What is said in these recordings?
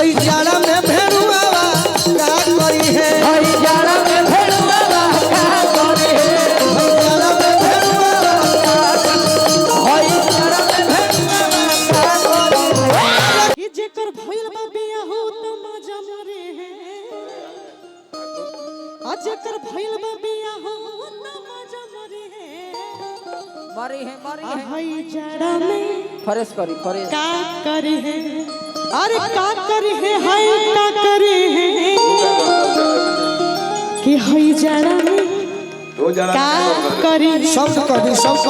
हई जाड़ा में भेड़ुआवा का करी है हई जाड़ा में भेड़ुआवा का करी है हई जाड़ा में भेड़ुआवा हई जाड़ा में भेड़ुआवा का करी है कि जेकर भइल बा बियाह त मजा मरे है आ जेकर भइल बा बियाह त मजा मरे है मरी है हई जाड़ा में फरेश करी फरेश का करे है अरे का करे है हाय का करे है कि हई जाड़ा में का करे शब्द कभी शब्द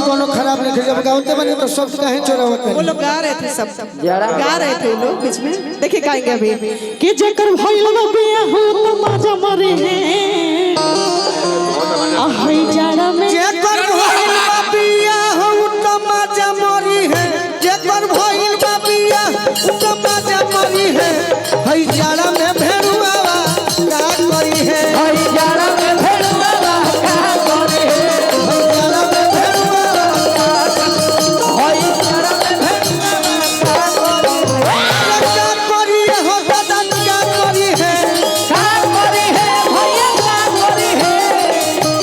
कोनो खराब नहीं जब गाते बने तो शब्द काहे चोरावत वो लोग गा रहे थे सब जाड़ा गा रहे थे लोग बीच में देखिए गाएंगे अभी कि जेकर भइल बा बियाह त मजा मरे है आ हई जाड़ा में जेकर भइल बा बियाह त मजा मरी है जेकर भइल बा बियाह त मजा मरी है हई जाड़ा में भेड़ुआवा का करी है हई जाड़ा में भेड़ुआवा का करी है हई जाड़ा में भेड़ुआवा हई जाड़ा में भेड़ुआवा का करी है हो दादा का करी है का करी है भैया का करी है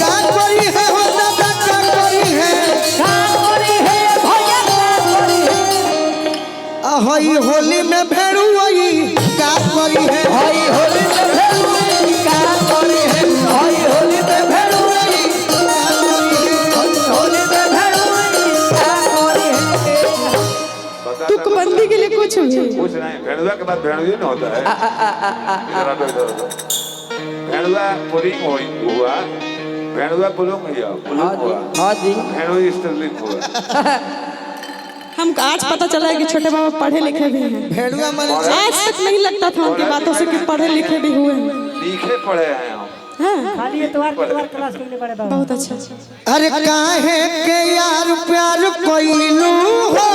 का करी है हो दादा का करी है का करी है भैया का करी है हई होली में भेड़ुआई का करी है हई होली में भेड़ुआई का करी है हई होली में भेड़ुआई होली में भेड़ुआई का करी है तुकबंदी के लिए कुछ भी कुछ नहीं भेड़ुआ के बाद भेड़ुआ नहीं होता है इधर आ इधर भेड़ुआ पुलिंग हुआ भेड़ुआ पुलिंग हुआ हां जी भेड़ुआ स्त्रीलिंग हुआ हमको आज पता चला है कि छोटे बाबा पढ़े लिखे भी हैं भेड़ुआ मन आज तक नहीं लगता था उनकी बातों से कि पढ़े लिखे भी हुए हैं लिखे पढ़े हैं हम हाँ, खाली एतवार क्लास के लिए बड़े बाबा बहुत अच्छा अरे काहे के यार प्यार कोइलू हो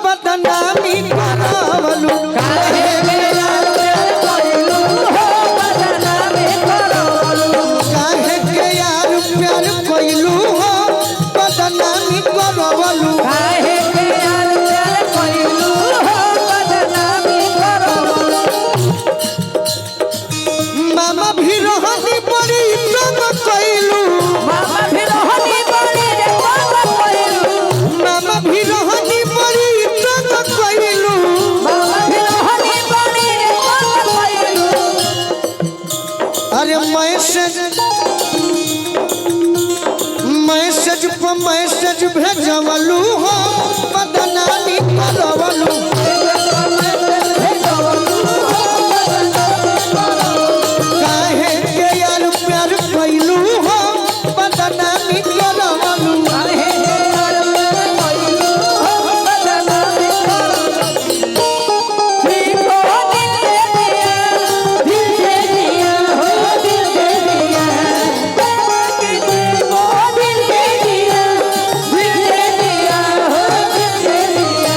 बदनामी करावलू काहे के यार प्यार कोइलू हो बदनामी करावलू काहे के यार प्यार कोइलू हो बदनामी करावलू काहे के यार प्यार कोइलू हो बदनामी करावलू मामा भी रहनी बड़ी कम कोइलू मामा भी रहनी बड़ी रे मामा कोइलू मामा भी रहनी बड़ी कम कोइलू मामा भी रहनी बड़ी रे मामा कोइलू अरे मैसेज पर मैसेज भेजवलू हो बदनामी करवलू काहे के यार प्यार कइलू हो बदनामी करवलू काहे के यार प्यार कोइलू हो बदनामी करावलू देखो दिल दे दिया हो दिल दे दिया देखो दिल दे दिया हो दिल दे दिया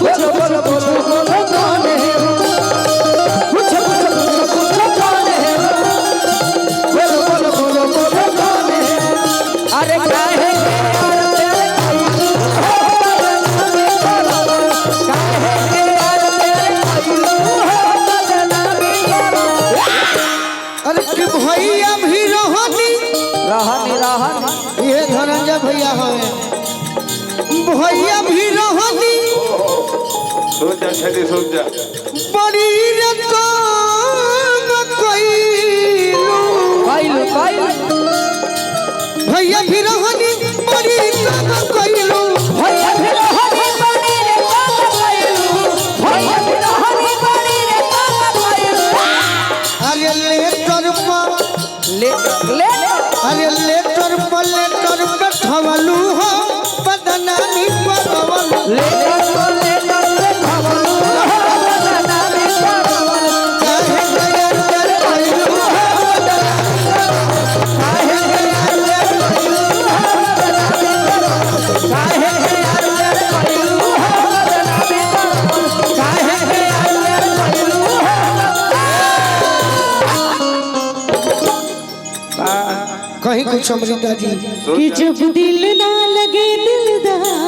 कुछ बोलो कौन है कुछ बोलो कौन है कुछ बोलो कौन है बोलो कौन है अरे काहे के यार तेरे कोइलू हो बदनामी करावलू काहे के यार तेरे कोइलू हो बदनामी करावलू अरे कि भैया भी रहनी रहनी ये धनंजय भैया हवे भैया भी रहनी सोच जा छेदी सोच जा बड़ी रे काम कइलू कोइलू भैया भी रहनी बड़ी काम कइलू भैया भी रहनी बड़ी रे काम कोइलू भैया भी रहनी बड़ी रे काम कोइलू अरे लेटर पर बैठवलू हो बदनामी करवलू लेकर खवलू हो बदनामी करावलू काहे के यार प्यार कइलू हो काहे के यार प्यार कोइलू हो बदनामी करावलू काहे के यार प्यार कोइलू हो बदनामी करावलू काहे के यार प्यार कोइलू हो कहीं कुछ अमृता जी कि जब दिल ना लगे दिलदार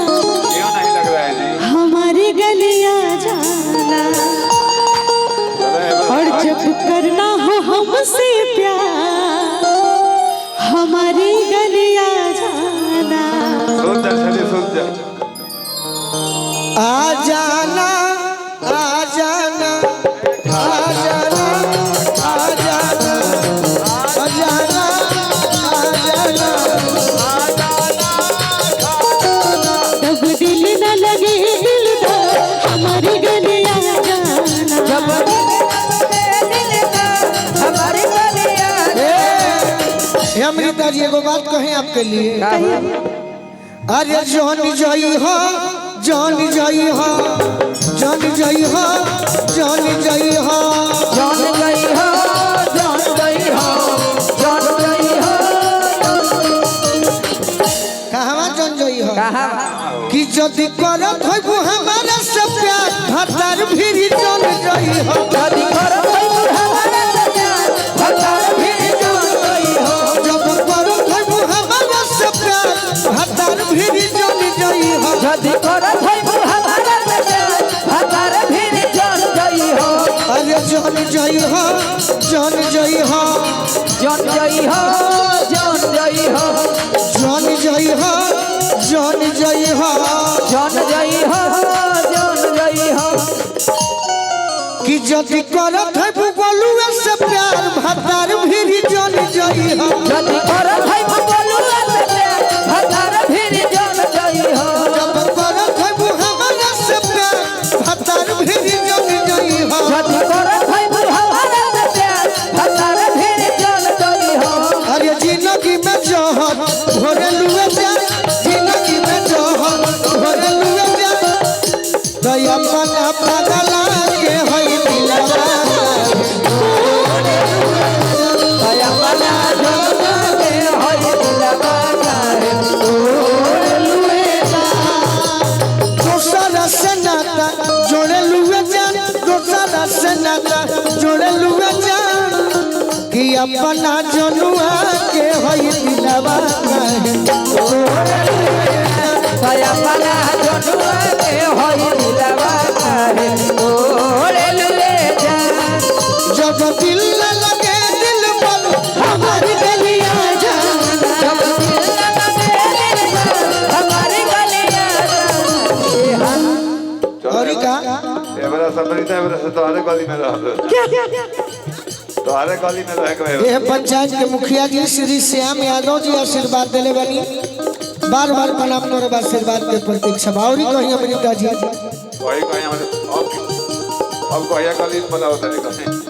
हे अमृता जी एगो बात कहें आपके लिए। अरे जान जाई हो जान जाई हो जान जाई हो जान जाई हो जान गई हो जान गई हो जान गई हो कहवा जान जाई हो कहा कि जदि करत होइबू हमारा से प्यार भतार भी जान जाई हो जदी कर हमारा से प्यार भतार भी जान गई हो जब करत होइबू हमारा से प्यार भतार भी जान जाई हो जदी कर हमारा से प्यार भतार भी जान गई हो अरे जान जाई हो जान जाई हो जान गई हो जान गई हो जान जाई हो जान जाई हो जान गई हो जान गई हो कि जदि करत है बोलुआ से प्यार भतार भी जान जाई हो जदी कर बोलुआ से प्यार भतार भी जान गई हो जब करत है हमारा से प्यार भतार भी जान जाई हो जदी कर हमारा से प्यार भतार भी जान गई हो अरे जिंदगी में जहर भोरे लुए जाए जिंदगी में जहर भोरे लुए जाए दया पना पगला के होई दिलवा दया बना जो के होई दिलवा करे ओरे लुए जा दोसरा से नाता जोड़े लुए जान दोसरा से नाता जोड़े लुए जान कि अपना जनुआ के होई दिलवा दया बना जो के होई दिलवा करे ओरे लुए जा जब दिल न लगे दिल पर हमारी गलियां जान जब दिल लगे दिल पर हमारी गलियां और का ये बड़ा समझता है बड़ा तुम्हारे गली में रह तुम्हारे गली में रह गए यह पंचायत के मुखिया जी श्री श्याम यादव जी आशीर्वाद दिले बनी बार बार प्रणाम करब आशीर्वाद के प्रतीक्षा और कहीं अमृता जी वही कहीं हमारे अब कहीं गली में बना होता है कहीं